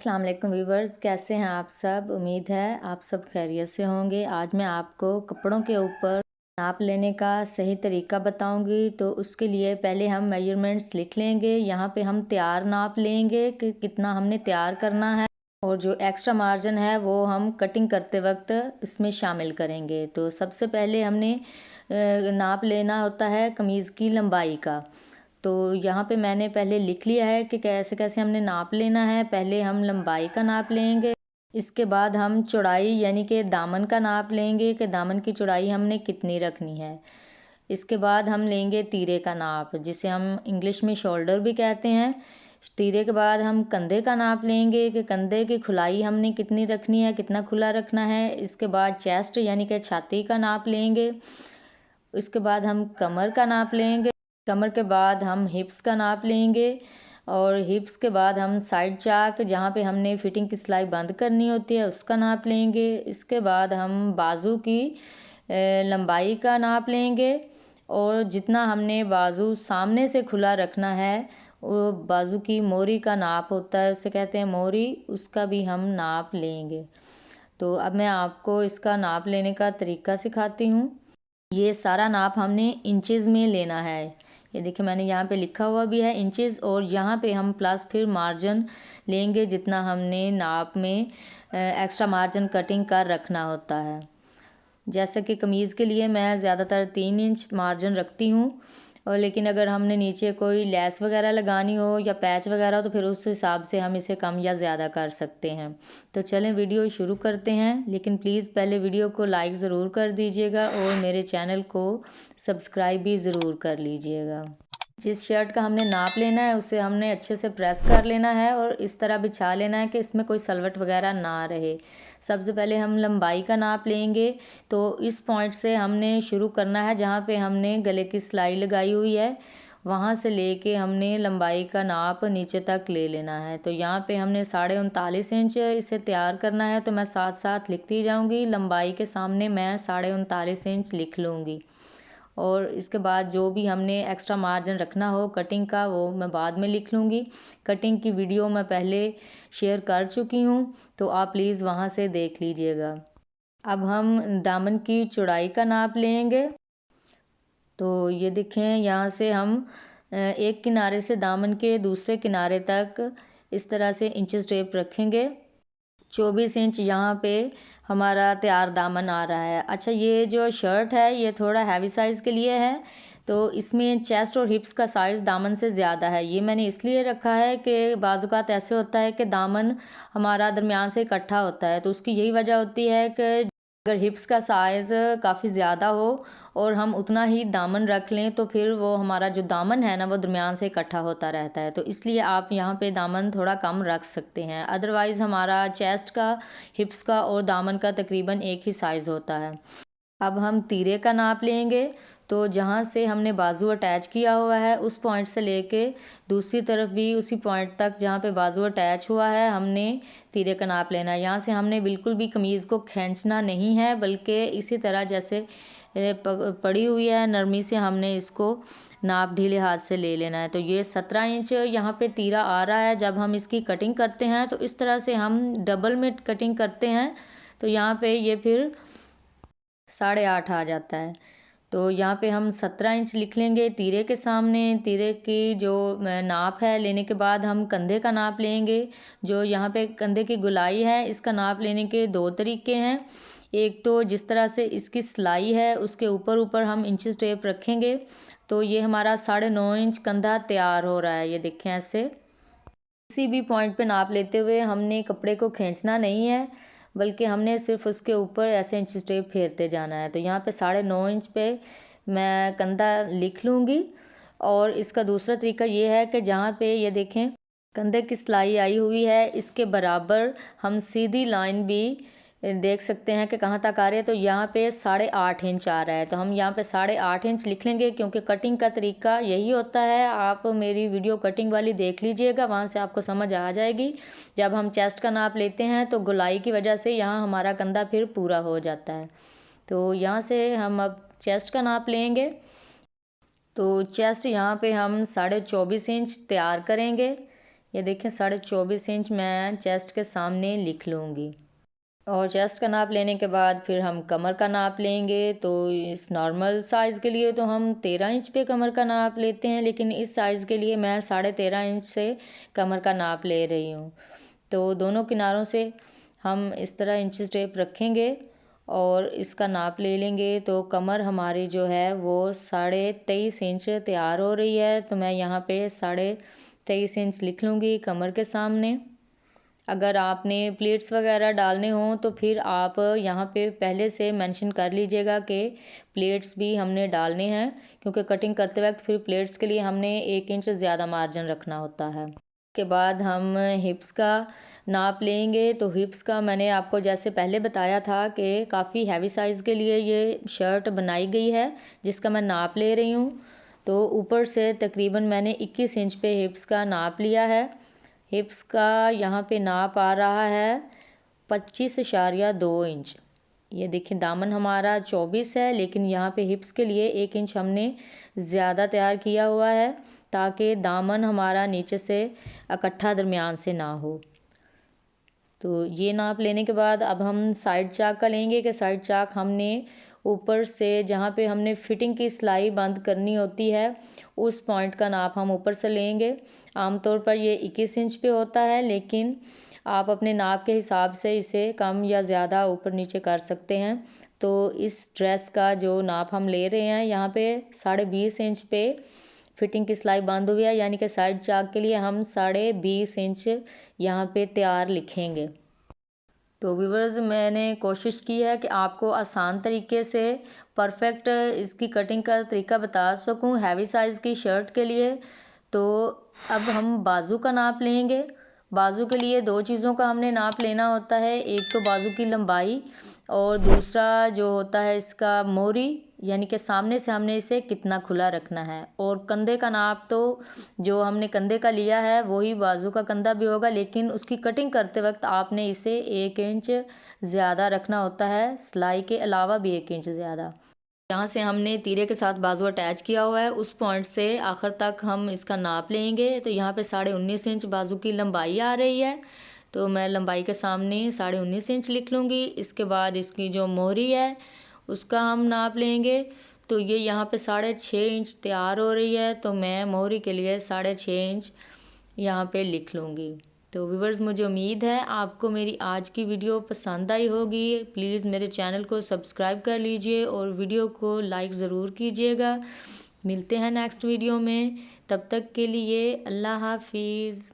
अस्सलाम वालेकुम व्यूवर्स, कैसे हैं आप सब। उम्मीद है आप सब खैरियत से होंगे। आज मैं आपको कपड़ों के ऊपर नाप लेने का सही तरीका बताऊंगी। तो उसके लिए पहले हम मेजरमेंट्स लिख लेंगे। यहाँ पे हम तैयार नाप लेंगे कि कितना हमने तैयार करना है, और जो एक्स्ट्रा मार्जिन है वो हम कटिंग करते वक्त इसमें शामिल करेंगे। तो सबसे पहले हमने नाप लेना होता है कमीज़ की लंबाई का। तो यहाँ पे मैंने पहले लिख लिया है कि कैसे कैसे हमने नाप लेना है। पहले हम लंबाई का नाप लेंगे, इसके बाद हम चौड़ाई यानी कि दामन का नाप लेंगे कि दामन की चौड़ाई हमने कितनी रखनी है। इसके बाद हम लेंगे तीरे का नाप, जिसे हम इंग्लिश में शोल्डर भी कहते हैं। तीरे के बाद हम कंधे का नाप लेंगे कि कंधे की खुलाई हमने कितनी रखनी है, कितना खुला रखना है। इसके बाद चेस्ट यानी कि छाती का नाप लेंगे। इसके बाद हम कमर का नाप लेंगे। कमर के बाद हम हिप्स का नाप लेंगे, और हिप्स के बाद हम साइड चाक जहाँ पे हमने फिटिंग की सिलाई बंद करनी होती है उसका नाप लेंगे। इसके बाद हम बाजू की लंबाई का नाप लेंगे, और जितना हमने बाजू सामने से खुला रखना है वो बाजू की मोरी का नाप होता है, उसे कहते हैं मोरी, उसका भी हम नाप लेंगे। तो अब मैं आपको इसका नाप लेने का तरीका सिखाती हूँ। ये सारा नाप हमने इंचेस में लेना है। ये देखिए मैंने यहाँ पे लिखा हुआ भी है इंचेस, और यहाँ पे हम प्लस फिर मार्जिन लेंगे जितना हमने नाप में एक्स्ट्रा मार्जिन कटिंग कर रखना होता है। जैसे कि कमीज़ के लिए मैं ज़्यादातर 3 इंच मार्जिन रखती हूँ, और लेकिन अगर हमने नीचे कोई लेस वगैरह लगानी हो या पैच वगैरह हो तो फिर उस हिसाब से हम इसे कम या ज़्यादा कर सकते हैं। तो चलें वीडियो शुरू करते हैं, लेकिन प्लीज़ पहले वीडियो को लाइक ज़रूर कर दीजिएगा और मेरे चैनल को सब्सक्राइब भी ज़रूर कर लीजिएगा। जिस शर्ट का हमने नाप लेना है उसे हमने अच्छे से प्रेस कर लेना है और इस तरह बिछा लेना है कि इसमें कोई सलवट वगैरह ना रहे। सबसे पहले हम लंबाई का नाप लेंगे। तो इस पॉइंट से हमने शुरू करना है जहाँ पे हमने गले की सिलाई लगाई हुई है, वहाँ से लेके हमने लंबाई का नाप नीचे तक ले लेना है। तो यहाँ पे हमने 39.5 इंच इसे तैयार करना है। तो मैं साथ साथ लिखती जाऊँगी, लंबाई के सामने मैं 39.5 इंच लिख लूँगी, और इसके बाद जो भी हमने एक्स्ट्रा मार्जिन रखना हो कटिंग का वो मैं बाद में लिख लूँगी। कटिंग की वीडियो मैं पहले शेयर कर चुकी हूँ, तो आप प्लीज़ वहाँ से देख लीजिएगा। अब हम दामन की चौड़ाई का नाप लेंगे। तो ये देखें, यहाँ से हम एक किनारे से दामन के दूसरे किनारे तक इस तरह से इंचेस टेप रखेंगे। 24 इंच यहाँ पे हमारा तैयार दामन आ रहा है। अच्छा, ये जो शर्ट है ये थोड़ा हैवी साइज़ के लिए है, तो इसमें चेस्ट और हिप्स का साइज़ दामन से ज़्यादा है। ये मैंने इसलिए रखा है कि बाज़-औक़ात ऐसे होता है कि दामन हमारा दरमियान से इकट्ठा होता है, तो उसकी यही वजह होती है कि अगर हिप्स का साइज़ काफ़ी ज़्यादा हो और हम उतना ही दामन रख लें तो फिर वो हमारा जो दामन है ना वो दरमियान से इकट्ठा होता रहता है। तो इसलिए आप यहाँ पे दामन थोड़ा कम रख सकते हैं। अदरवाइज़ हमारा चेस्ट का, हिप्स का और दामन का तकरीबन एक ही साइज़ होता है। अब हम तीरे का नाप लेंगे। तो जहाँ से हमने बाजू अटैच किया हुआ है उस पॉइंट से लेके दूसरी तरफ भी उसी पॉइंट तक जहाँ पे बाजू अटैच हुआ है हमने तीरे का नाप लेना है। यहाँ से हमने बिल्कुल भी कमीज़ को खींचना नहीं है, बल्कि इसी तरह जैसे पड़ी हुई है नरमी से हमने इसको नाप ढीले हाथ से ले लेना है। तो ये 17 इंच यहाँ पे तीरा आ रहा है। जब हम इसकी कटिंग करते हैं तो इस तरह से हम डबल में कटिंग करते हैं, तो यहाँ पे ये फिर 8.5 आ जाता है। तो यहाँ पे हम 17 इंच लिख लेंगे तीरे के सामने। तीरे की जो नाप है लेने के बाद हम कंधे का नाप लेंगे। जो यहाँ पे कंधे की गोलाई है इसका नाप लेने के 2 तरीके हैं। एक तो जिस तरह से इसकी सिलाई है उसके ऊपर ऊपर हम इंचेस टेप रखेंगे, तो ये हमारा 9.5 इंच कंधा तैयार हो रहा है। ये देखें, ऐसे किसी भी पॉइंट पे नाप लेते हुए हमने कपड़े को खींचना नहीं है, बल्कि हमने सिर्फ उसके ऊपर ऐसे इंच टेप फेरते जाना है। तो यहाँ पे 9.5 इंच पे मैं कंधा लिख लूँगी। और इसका दूसरा तरीका ये है कि जहाँ पे ये देखें कंधे की सिलाई आई हुई है इसके बराबर हम सीधी लाइन भी देख सकते हैं कि कहाँ तक आ रही है। तो यहाँ पे 8.5 इंच आ रहा है, तो हम यहाँ पे 8.5 इंच लिख लेंगे, क्योंकि कटिंग का तरीका यही होता है। आप मेरी वीडियो कटिंग वाली देख लीजिएगा, वहाँ से आपको समझ आ जाएगी। जब हम चेस्ट का नाप लेते हैं तो गोलाई की वजह से यहाँ हमारा कंधा फिर पूरा हो जाता है। तो यहाँ से हम अब चेस्ट का नाप लेंगे। तो चेस्ट यहाँ पे हम 24.5 इंच तैयार करेंगे। ये देखिए 24.5 इंच मैं चेस्ट के सामने लिख लूँगी। और चेस्ट का नाप लेने के बाद फिर हम कमर का नाप लेंगे। तो इस नॉर्मल साइज़ के लिए तो हम 13 इंच पे कमर का नाप लेते हैं, लेकिन इस साइज़ के लिए मैं 13.5 इंच से कमर का नाप ले रही हूँ। तो दोनों किनारों से हम इस तरह इंचेस टेप रखेंगे और इसका नाप ले लेंगे। तो कमर हमारी जो है वो 23.5 इंच तैयार हो रही है। तो मैं यहाँ पे 23.5 इंच लिख लूँगी कमर के सामने। अगर आपने प्लेट्स वगैरह डालने हों तो फिर आप यहाँ पे पहले से मेंशन कर लीजिएगा कि प्लेट्स भी हमने डालने हैं, क्योंकि कटिंग करते वक्त फिर प्लेट्स के लिए हमने 1 इंच ज़्यादा मार्जिन रखना होता है। उसके बाद हम हिप्स का नाप लेंगे। तो हिप्स का मैंने आपको जैसे पहले बताया था कि काफ़ी हैवी साइज़ के लिए ये शर्ट बनाई गई है, जिसका मैं नाप ले रही हूँ। तो ऊपर से तकरीबन मैंने 21 इंच पे हिप्स का नाप लिया है। हिप्स का यहाँ पे नाप आ रहा है 25.2 इंच। ये देखिए दामन हमारा 24 है, लेकिन यहाँ पे हिप्स के लिए 1 इंच हमने ज़्यादा तैयार किया हुआ है, ताकि दामन हमारा नीचे से इकट्ठा दरमियान से ना हो। तो ये नाप लेने के बाद अब हम साइड चाक का लेंगे कि साइड चाक हमने ऊपर से जहाँ पे हमने फिटिंग की सिलाई बंद करनी होती है, उस पॉइंट का नाप हम ऊपर से लेंगे। आमतौर पर ये 21 इंच पे होता है, लेकिन आप अपने नाप के हिसाब से इसे कम या ज़्यादा ऊपर नीचे कर सकते हैं। तो इस ड्रेस का जो नाप हम ले रहे हैं, यहाँ पे 20.5 इंच पे फिटिंग की सिलाई बंद हुई है, यानी कि साइड चाक के लिए हम 20.5 इंच यहाँ पे तैयार लिखेंगे। तो व्यूवर्स, मैंने कोशिश की है कि आपको आसान तरीके से परफेक्ट इसकी कटिंग का तरीका बता सकूं हैवी साइज़ की शर्ट के लिए। तो अब हम बाजू का नाप लेंगे। बाजू के लिए दो चीज़ों का हमने नाप लेना होता है, एक तो बाजू की लंबाई और दूसरा जो होता है इसका मोरी, यानी कि सामने से हमने इसे कितना खुला रखना है। और कंधे का नाप तो जो हमने कंधे का लिया है वही बाजू का कंधा भी होगा, लेकिन उसकी कटिंग करते वक्त आपने इसे 1 इंच ज़्यादा रखना होता है, सिलाई के अलावा भी 1 इंच ज़्यादा। जहाँ से हमने तीरे के साथ बाजू अटैच किया हुआ है उस पॉइंट से आखिर तक हम इसका नाप लेंगे। तो यहाँ पे 19.5 इंच बाजू की लंबाई आ रही है। तो मैं लंबाई के सामने 19.5 इंच लिख लूँगी। इसके बाद इसकी जो मोहरी है उसका हम नाप लेंगे। तो ये यहाँ पे 6.5 इंच तैयार हो रही है, तो मैं मोहरी के लिए 6.5 इंच यहाँ पे लिख लूँगी। तो व्यूवर्स, मुझे उम्मीद है आपको मेरी आज की वीडियो पसंद आई होगी। प्लीज़ मेरे चैनल को सब्सक्राइब कर लीजिए और वीडियो को लाइक ज़रूर कीजिएगा। मिलते हैं नेक्स्ट वीडियो में, तब तक के लिए अल्लाह हाफिज़।